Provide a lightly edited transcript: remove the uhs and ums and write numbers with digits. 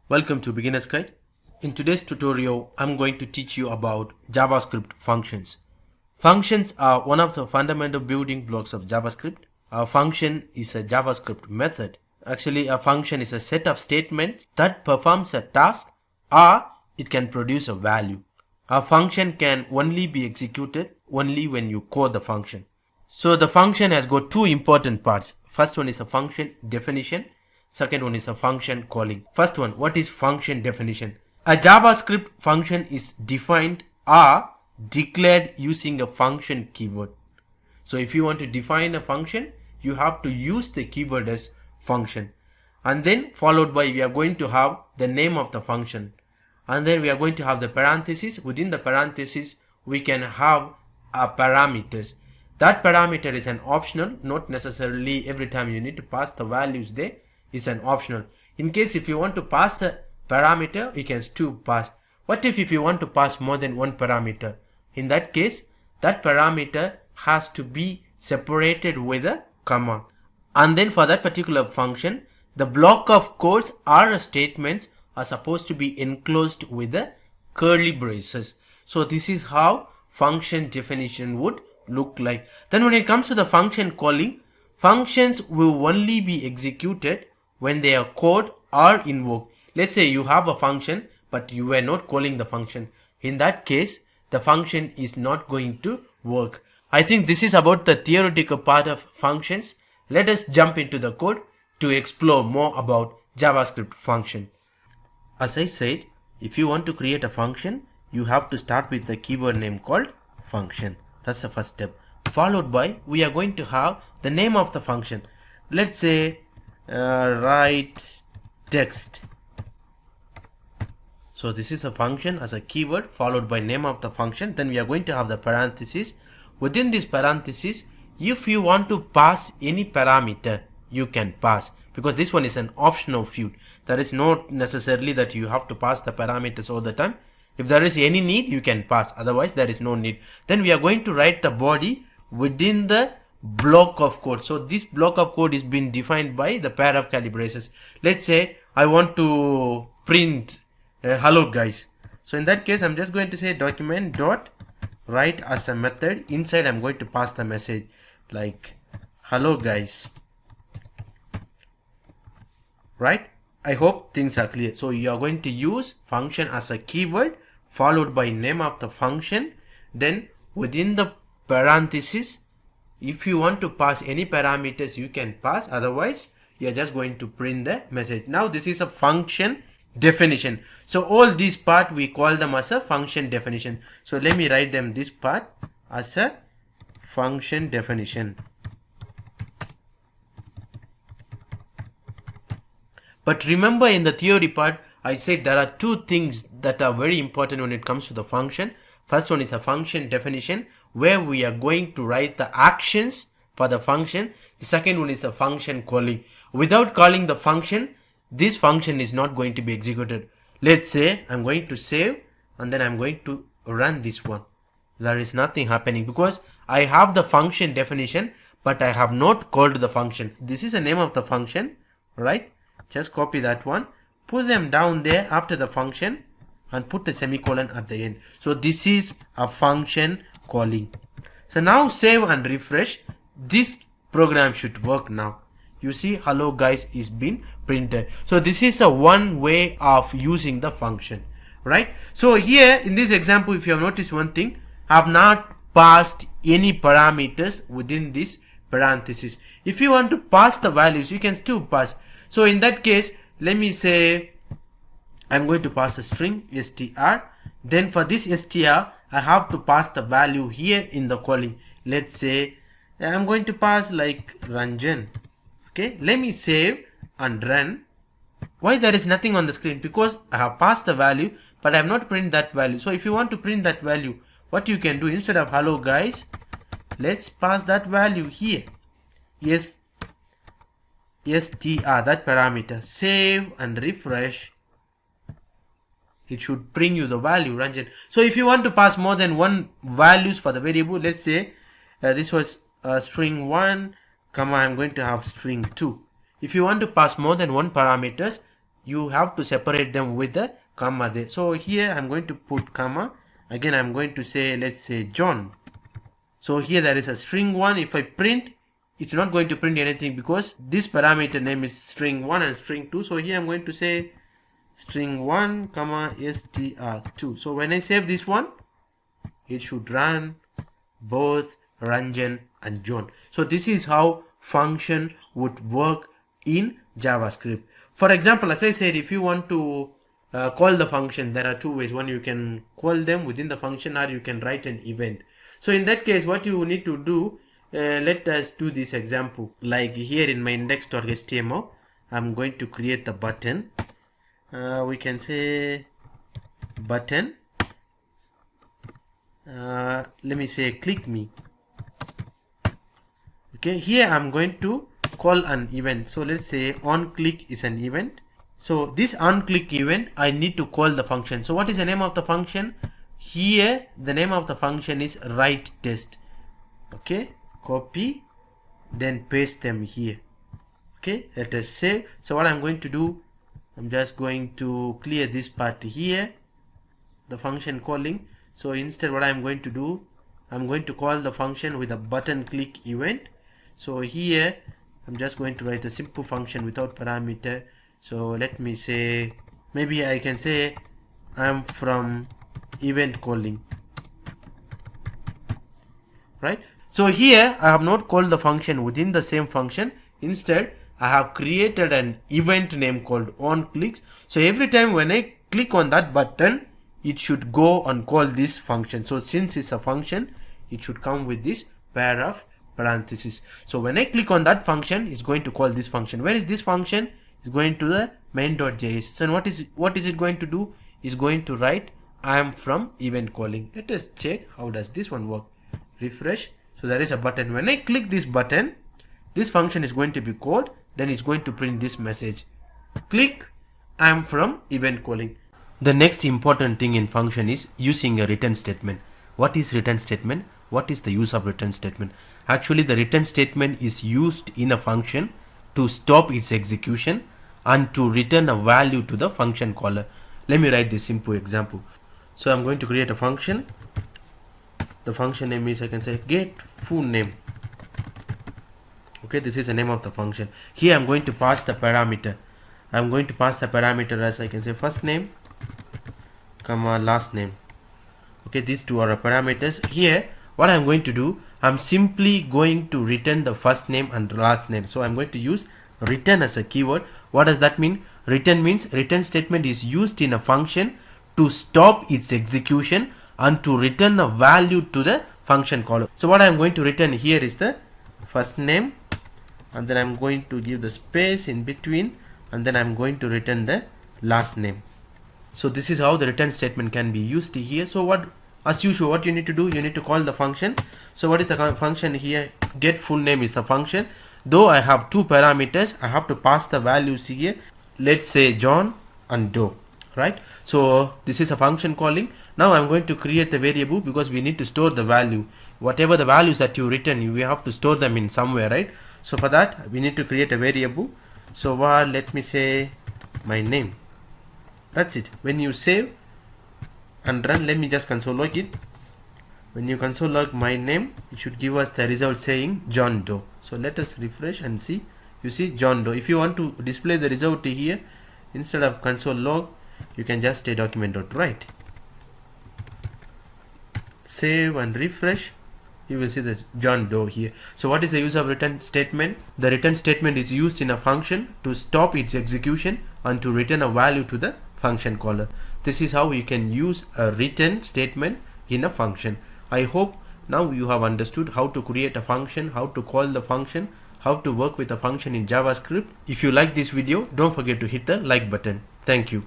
Welcome to Beginner's Guide. In today's tutorial, I'm going to teach you about JavaScript functions. Functions are one of the fundamental building blocks of JavaScript. A function is a JavaScript method. Actually, a function is a set of statements that performs a task or it can produce a value. A function can only be executed only when you call the function. So the function has got two important parts. First one is a function definition. Second one is a function calling. First one, what is function definition? A JavaScript function is defined or declared using a function keyword. So if you want to define a function, you have to use the keyword as function. And then followed by we are going to have the name of the function. And then we are going to have the parentheses. Within the parentheses, we can have parameters. That parameter is an optional, not necessarily every time you need to pass the values there. Is an optional. In case if you want to pass a parameter, you can still pass. What if you want to pass more than one parameter? In that case, that parameter has to be separated with a comma. And then for that particular function, the block of codes or statements are supposed to be enclosed with the curly braces. So this is how function definition would look like. Then when it comes to the function calling, functions will only be executed when they are called or invoked. Let's say you have a function but you were not calling the function. In that case, the function is not going to work. I think this is about the theoretical part of functions. Let us jump into the code to explore more about JavaScript function. As I said, if you want to create a function, you have to start with the keyword name called function. That's the first step. Followed by, we are going to have the name of the function. Let's say write text. So this is a function as a keyword followed by name of the function. Then we are going to have the parentheses. Within this parentheses, if you want to pass any parameter, you can pass, because this one is an optional field. There is not necessarily that you have to pass the parameters all the time. If there is any need, you can pass. Otherwise, there is no need. Then we are going to write the body within the block of code. So this block of code is being defined by the pair of curly braces. Let's say I want to print hello guys. So in that case, I'm just going to say document dot write as a method. Inside, I'm going to pass the message like hello guys. Right? I hope things are clear. So you are going to use function as a keyword followed by name of the function. Then within the parentheses, if you want to pass any parameters, you can pass. Otherwise, you are just going to print the message. Now this is a function definition. So all these part we call them as a function definition. So let me write them this part as a function definition. But remember, in the theory part, I said there are two things that are very important when it comes to the function. First one is a function definition, where we are going to write the actions for the function. The second one is a function calling. Without calling the function, this function is not going to be executed. Let's say I'm going to save and then I'm going to run this one. There is nothing happening because I have the function definition, but I have not called the function. This is the name of the function, right? Just copy that one, put them down there after the function and put the semicolon at the end. So this is a function calling. So now save and refresh. This program should work now. You see hello guys is being printed. So this is a one way of using the function, right? So here in this example, if you have noticed one thing, I have not passed any parameters within this parenthesis. If you want to pass the values, you can still pass. So in that case, let me say I'm going to pass a string str. Then for this str, I have to pass the value here in the calling. Let's say I'm going to pass like Ranjan. Okay, let me save and run. Why there is nothing on the screen? Because I have passed the value, but I have not printed that value. So if you want to print that value, what you can do, instead of hello guys, let's pass that value here. Yes, str, that parameter. Save and refresh. It should bring you the value Ranjan. So if you want to pass more than one values for the variable, let's say this was string 1, comma I'm going to have string 2. If you want to pass more than one parameters, you have to separate them with the comma there. So here I'm going to put comma. Again I'm going to say, let's say John. So here there is a string 1. If I print, it's not going to print anything because this parameter name is string 1 and string 2. So here I'm going to say string 1 comma str2. So when I save this one, it should run both Ranjan and John. So this is how function would work in JavaScript. For example, as I said, if you want to call the function, there are two ways. One, you can call them within the function, or you can write an event. So in that case, what you need to do, let us do this example. Like here in my index.html, I'm going to create the button. We can say button. Let me say click me. Okay, here I'm going to call an event. So let's say on click is an event. So this on click event, I need to call the function. So what is the name of the function? Here the name of the function is write test. Okay, copy, then paste them here. Okay, let us save. So what I'm going to do, I'm just going to clear this part here, the function calling. So instead what I'm going to do, I'm going to call the function with a button click event. So here I'm just going to write a simple function without parameter. So let me say, maybe I can say I'm from event calling, right? So here I have not called the function within the same function. Instead I have created an event name called on clicks. So every time when I click on that button, it should go and call this function. So since it's a function, it should come with this pair of parentheses. So when I click on that function, it's going to call this function. Where is this function? It's going to the main.js. So what is it going to do? It's going to write I am from event calling. Let us check how does this one work. Refresh. So there is a button. When I click this button, this function is going to be called. Then it's going to print this message. Click I am from event calling. The next important thing in function is using a return statement. What is return statement? What is the use of return statement? Actually, the return statement is used in a function to stop its execution and to return a value to the function caller. Let me write this simple example. So I'm going to create a function. The function name is, I can say, get full name. Okay, this is the name of the function. Here I'm going to pass the parameter. I'm going to pass the parameter as, I can say, first name comma last name. Okay, these two are parameters. Here what I'm going to do, I'm simply going to return the first name and last name. So I'm going to use return as a keyword. What does that mean? Return means return statement is used in a function to stop its execution and to return a value to the function caller. So what I'm going to return here is the first name, and then I'm going to give the space in between, and then I'm going to return the last name. So this is how the return statement can be used here. So what, as usual, what you need to do, you need to call the function. So what is the function here? Get full name is the function. Though I have two parameters, I have to pass the values here. Let's say John and Doe, right? So this is a function calling. Now I'm going to create a variable because we need to store the value. Whatever the values that you return, we have to store them in somewhere, right? So for that we need to create a variable. So let me say my name. That's it. When you save and run, let me just console log it. When you console log my name, it should give us the result saying John Doe. So let us refresh and see. You see John Doe. If you want to display the result here, instead of console log, you can just say document.write. Save and refresh. You will see this John Doe here. So what is the use of return statement? The return statement is used in a function to stop its execution and to return a value to the function caller. This is how you can use a return statement in a function. I hope now you have understood how to create a function, how to call the function, how to work with a function in JavaScript. If you like this video, don't forget to hit the like button. Thank you.